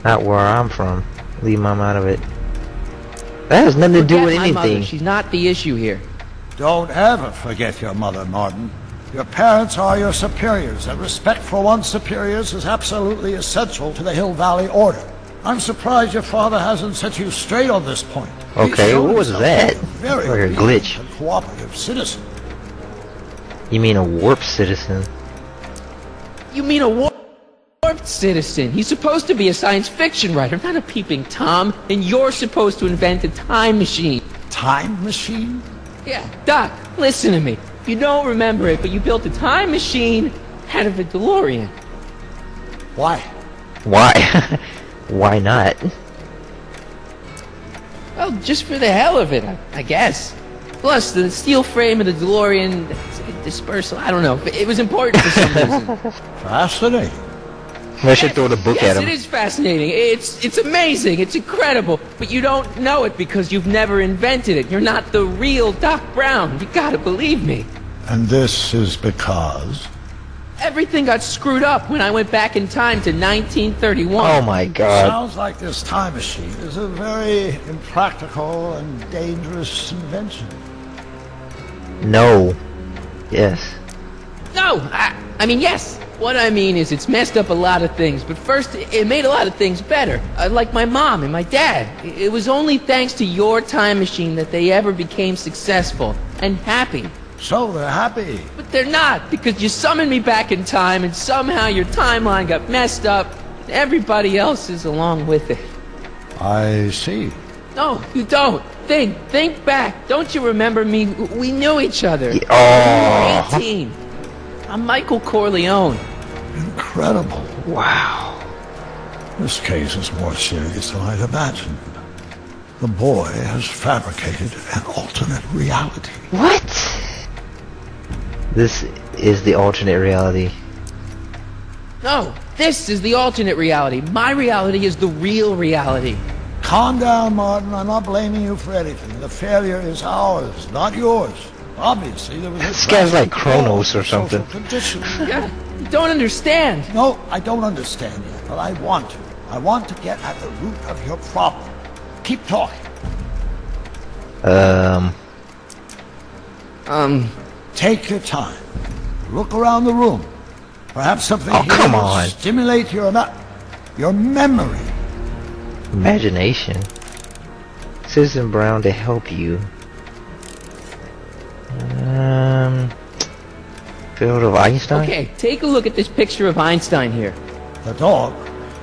Not where I'm from. Leave mom out of it. That has nothing to do with Forget my anything. mother. She's not the issue here. Don't ever forget your mother, Martin. Your parents are your superiors, and respect for one's superiors is absolutely essential to the Hill Valley Order. I'm surprised your father hasn't set you straight on this point. Okay, what was that? Very Like a glitch. and cooperative citizen. You mean a warped citizen? You mean a warped citizen? He's supposed to be a science fiction writer, not a peeping Tom. And you're supposed to invent a time machine. Time machine? Yeah, Doc, listen to me. You don't remember it, but you built a time machine out of a DeLorean. Why? Why? Why not? Well, just for the hell of it, I guess. Plus, the steel frame of the DeLorean, dispersal, I don't know. It was important for some reason. Fascinating. I should throw the book Yes, at him. it is fascinating. It's amazing. It's incredible. But you don't know it because you've never invented it. You're not the real Doc Brown. You gotta believe me. And this is because? Everything got screwed up when I went back in time to 1931. Oh my god. Sounds like this time machine is a very impractical and dangerous invention. No. Yes. No, I mean, yes. What I mean is it's messed up a lot of things, but first, it made a lot of things better. Like my mom and my dad. It was only thanks to your time machine that they ever became successful and happy. So they're happy. But they're not, because you summoned me back in time, and somehow your timeline got messed up, and everybody else is along with it. I see. No, you don't. Think back. Don't you remember me? We knew each other. Oh. We were 18. I'm Michael Corleone. Incredible. Wow. This case is more serious than I'd imagined. The boy has fabricated an alternate reality. What? This is the alternate reality. No, this is the alternate reality. My reality is the real reality. Calm down, Martin. I'm not blaming you for anything. The failure is ours, not yours. Obviously, there was a This guy's like drastic Kronos or social something. condition. Yeah, you don't understand. No, I don't understand yet, but I want to. I want to get at the root of your problem. Keep talking. Take your time. Look around the room. Perhaps something Oh, here come will on. stimulate your memory. Imagination. Citizen Brown to help you. Field of Einstein? Okay, take a look at this picture of Einstein here. The dog.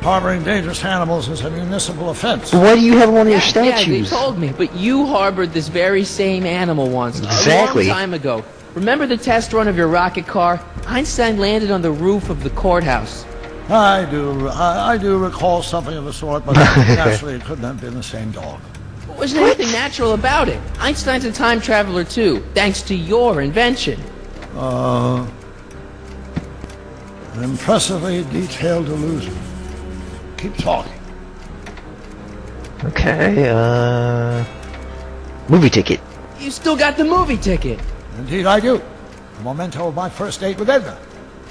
Harboring dangerous animals is a municipal offense. Why do you have one of your Yeah, they statues? told me, but you harbored this very same animal once. Exactly. A long time ago. Remember the test run of your rocket car? Einstein landed on the roof of the courthouse. I do recall something of the sort, but naturally it couldn't have been the same dog. There wasn't anything natural about it. Einstein's a time traveler too, thanks to your invention. An impressively detailed illusion. Keep talking. Okay, movie ticket. You still got the movie ticket. Indeed I do. A memento of my first date with Edna.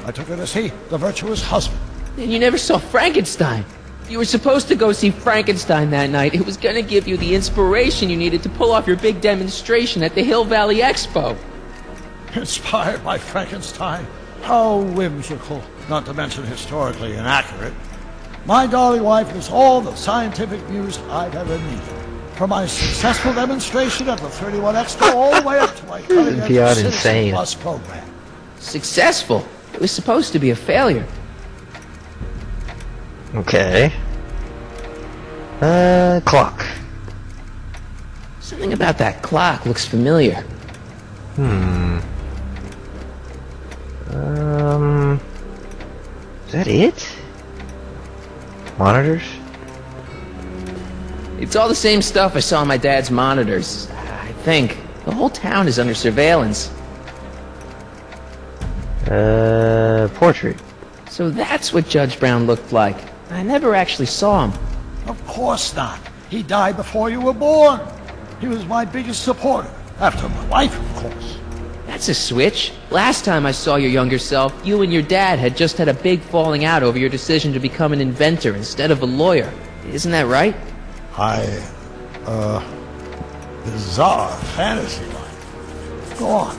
I took her to see The Virtuous Husband. And you never saw Frankenstein. You were supposed to go see Frankenstein that night. It was gonna give you the inspiration you needed to pull off your big demonstration at the Hill Valley Expo. Inspired by Frankenstein? How whimsical, not to mention historically inaccurate. My darling wife was all the scientific news I've ever needed. From my successful demonstration at the 31 Expo all the way up to my cutting-edge Beyond Citizen insane. Plus program. Successful? It was supposed to be a failure. Okay. Clock. Something about that clock looks familiar. Is that it? Monitors? It's all the same stuff I saw on my dad's monitors. I think. The whole town is under surveillance. Portrait. So that's what Judge Brown looked like. I never actually saw him. Of course not. He died before you were born. He was my biggest supporter. After my wife, of course. That's a switch. Last time I saw your younger self, you and your dad had just had a big falling out over your decision to become an inventor instead of a lawyer. Isn't that right? Bizarre fantasy life. Go on.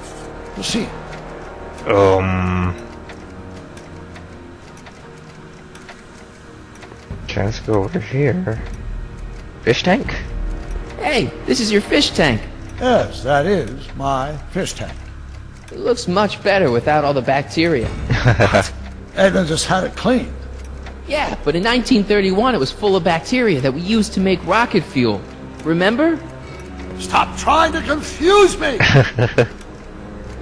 Proceed. Okay, let's go over here. Fish tank? Hey, this is your fish tank. Yes, that is my fish tank. It looks much better without all the bacteria. Edna just had it cleaned. Yeah, but in 1931 it was full of bacteria that we used to make rocket fuel. Remember? Stop trying to confuse me!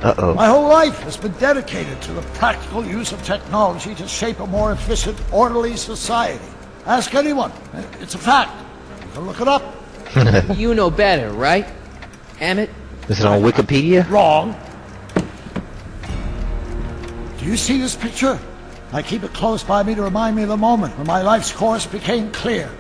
Uh-oh. My whole life has been dedicated to the practical use of technology to shape a more efficient, orderly society. Ask anyone. It's a fact. You can look it up. You know better, right? Emmett? Is it on Wikipedia? Wrong. Do you see this picture? I keep it close by me to remind me of the moment when my life's course became clear.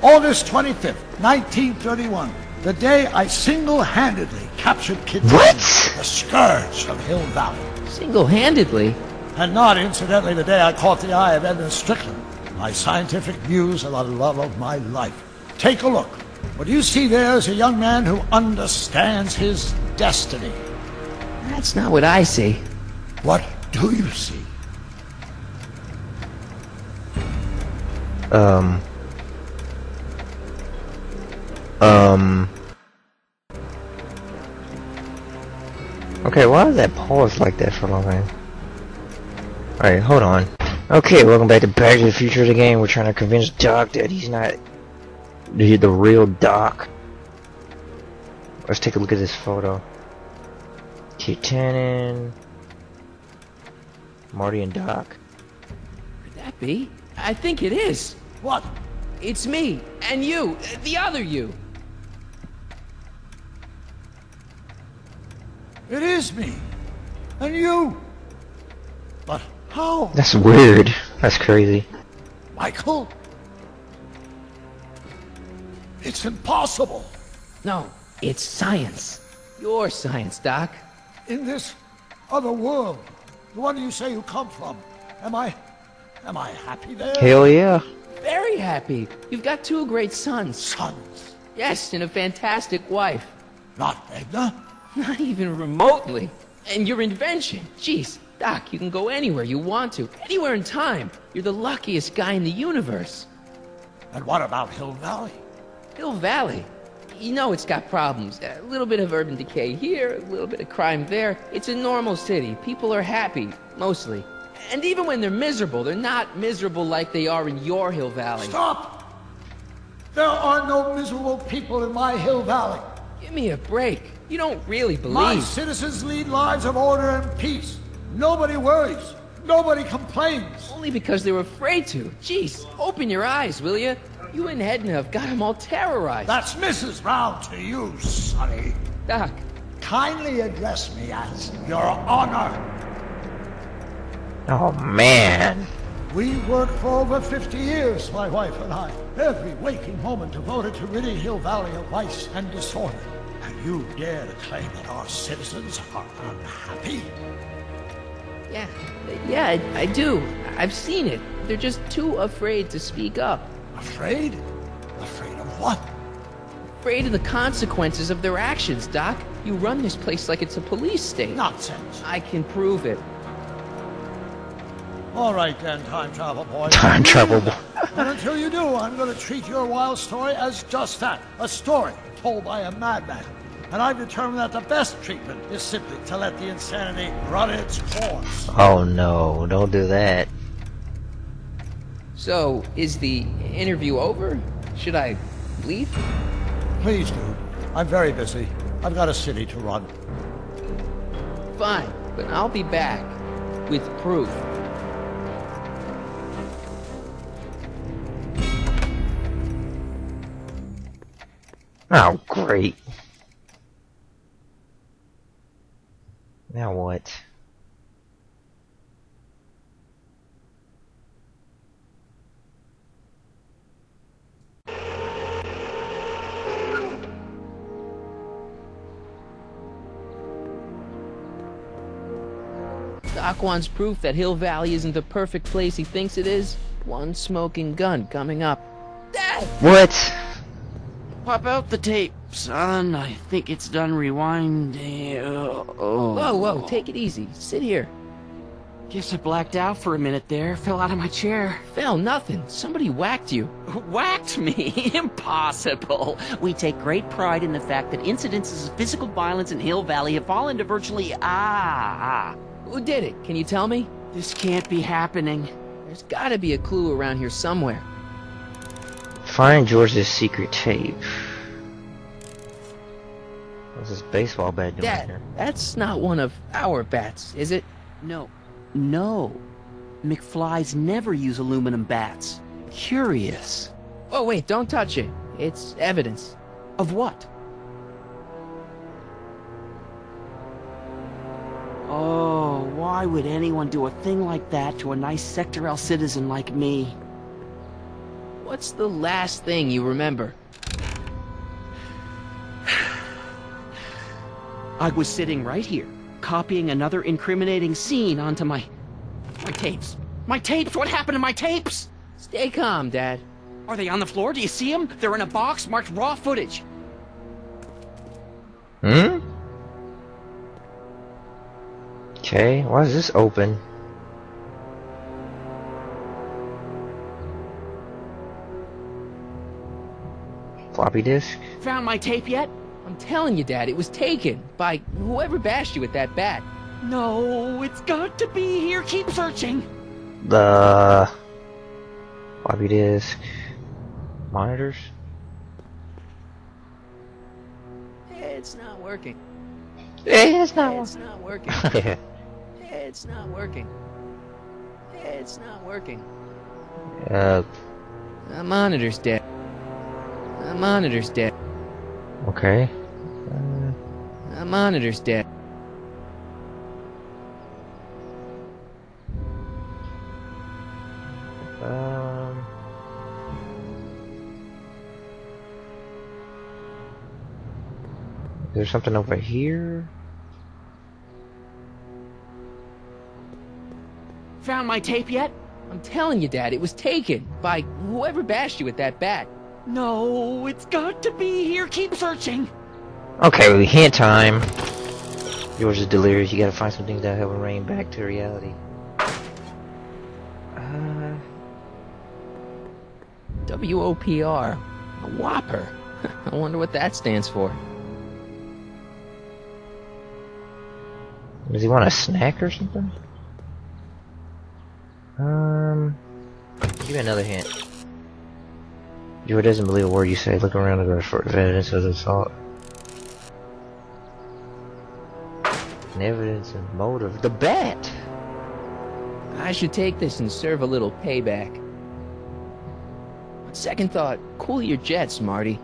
August 25th, 1931. The day I single-handedly captured Kid What? the scourge of Hill Valley. Single-handedly? And not, incidentally, the day I caught the eye of Edna Strickland, my scientific muse and the love of my life. Take a look. What you see there is a young man who understands his destiny. That's not what I see. What do you see? Okay, why does that pause like that for a long time? Alright, hold on. Okay, welcome back to Back to the Future, the game. We're trying to convince Doc that he's not the real Doc. Let's take a look at this photo. Kate Tannen, Marty and Doc. Could that be? I think it is. What? It's me, and you, the other you. It is me. And you. But how? That's weird. That's crazy. Michael? It's impossible. No, it's science. Your science, Doc. In this other world, the one you say you come from, am I happy there? Hell yeah. Very happy. You've got two great sons. Sons. Yes, and a fantastic wife. Not Edna? Not even remotely. And your invention. Jeez, Doc, you can go anywhere you want to. Anywhere in time. You're the luckiest guy in the universe. And what about Hill Valley? Hill Valley. You know it's got problems. A little bit of urban decay here, a little bit of crime there. It's a normal city. People are happy, mostly. And even when they're miserable, they're not miserable like they are in your Hill Valley. Stop! There are no miserable people in my Hill Valley. Give me a break. You don't really believe. My citizens lead lives of order and peace. Nobody worries. Nobody complains. Only because they were afraid to. Jeez, open your eyes, will you? You and Edna have got them all terrorized. That's Mrs. Brown to you, Sonny. Doc. Kindly address me as Your Honor. Oh man. We worked for over 50 years, my wife and I. Every waking moment devoted to ridding Hill Valley of vice and disorder. And you dare to claim that our citizens are unhappy? Yeah, I do. I've seen it. They're just too afraid to speak up. Afraid? Afraid of what? Afraid of the consequences of their actions, Doc. You run this place like it's a police state. Nonsense. I can prove it. All right then, time travel boy. Time travel boy. And until you do, I'm going to treat your wild story as just that. A story told by a madman. And I've determined that the best treatment is simply to let the insanity run its course. Oh no, don't do that. So, is the interview over? Should I leave? Please do. I'm very busy. I've got a city to run. Fine, but I'll be back with proof. Oh, great. Now what? Doc wants proof that Hill Valley isn't the perfect place he thinks it is. One smoking gun coming up. Dad! What? Pop out the tape, son. I think it's done rewinding. Whoa, take it easy. Sit here. Guess I blacked out for a minute there. Fell out of my chair. Fell nothing. Somebody whacked you. Whacked me? Impossible. We take great pride in the fact that incidences of physical violence in Hill Valley have fallen to virtually Who did it? Can you tell me? This can't be happening. There's gotta be a clue around here somewhere. Find George's secret tape. What's this baseball bat doing Dad, here? that's not one of our bats, is it? No. McFlys never use aluminum bats. Curious. Oh, wait, don't touch it. It's evidence. Of what? Oh, why would anyone do a thing like that to a nice Sector L citizen like me? What's the last thing you remember? I was sitting right here, copying another incriminating scene onto my tapes. My tapes! What happened to my tapes? Stay calm, Dad. Are they on the floor? Do you see them? They're in a box marked raw footage. Hmm? Okay, why is this open? Floppy disk? Found my tape yet? I'm telling you, Dad, it was taken by whoever bashed you with that bat. No, it's got to be here. Keep searching. The floppy disk monitors? It's not working. It's not. It's not working. Yeah. It's not working. It's not working. The monitor's dead. The monitor's dead. Okay. The monitor's dead. Is there something over here? Found my tape yet? I'm telling you, Dad, it was taken by whoever bashed you with that bat. No, it's got to be here. Keep searching. Okay, we hint time. Yours is delirious. You gotta find some things that help him rein back to reality. WOPR. A Whopper. I wonder what that stands for. Does he want a snack or something? Give me another hint. Joe doesn't believe a word you say. Look around and for evidence of assault. And evidence and motive. The bat! I should take this and serve a little payback. On second thought, cool your jets, Marty.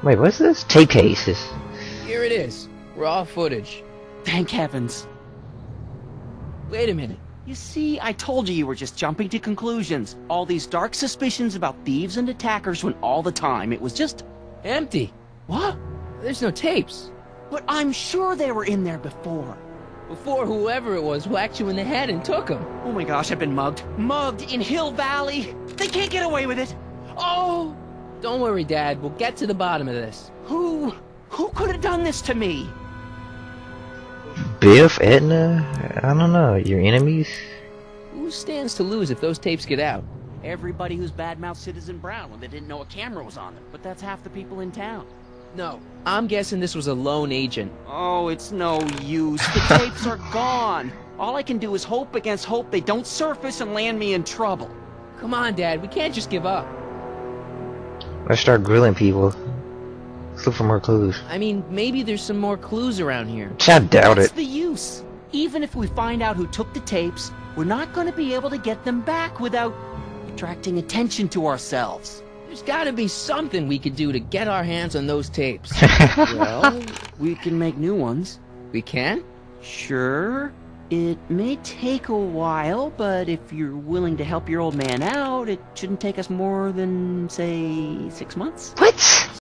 Wait, what's this? Tape cases. Here it is. Raw footage. Thank heavens. Wait a minute. You see, I told you were just jumping to conclusions. All these dark suspicions about thieves and attackers when all the time it was just... Empty. What? There's no tapes. But I'm sure they were in there before. Before whoever it was whacked you in the head and took them. Oh my gosh, I've been mugged. Mugged in Hill Valley. They can't get away with it. Oh! Don't worry, Dad. We'll get to the bottom of this. Who could have done this to me? Biff, Edna? I don't know. Your enemies? Who stands to lose if those tapes get out? Everybody who's badmouthed Citizen Brown when they didn't know a camera was on them. But that's half the people in town. No. I'm guessing this was a lone agent. Oh, it's no use. The tapes are gone. All I can do is hope against hope they don't surface and land me in trouble. Come on, Dad. We can't just give up. Let's start grilling people. Let's look for more clues. I mean, maybe there's some more clues around here. I doubt What's it. the use? Even if we find out who took the tapes, we're not going to be able to get them back without attracting attention to ourselves. There's gotta be something we could do to get our hands on those tapes. Well, we can make new ones. We can? Sure. It may take a while, but if you're willing to help your old man out, it shouldn't take us more than, say, 6 months. What?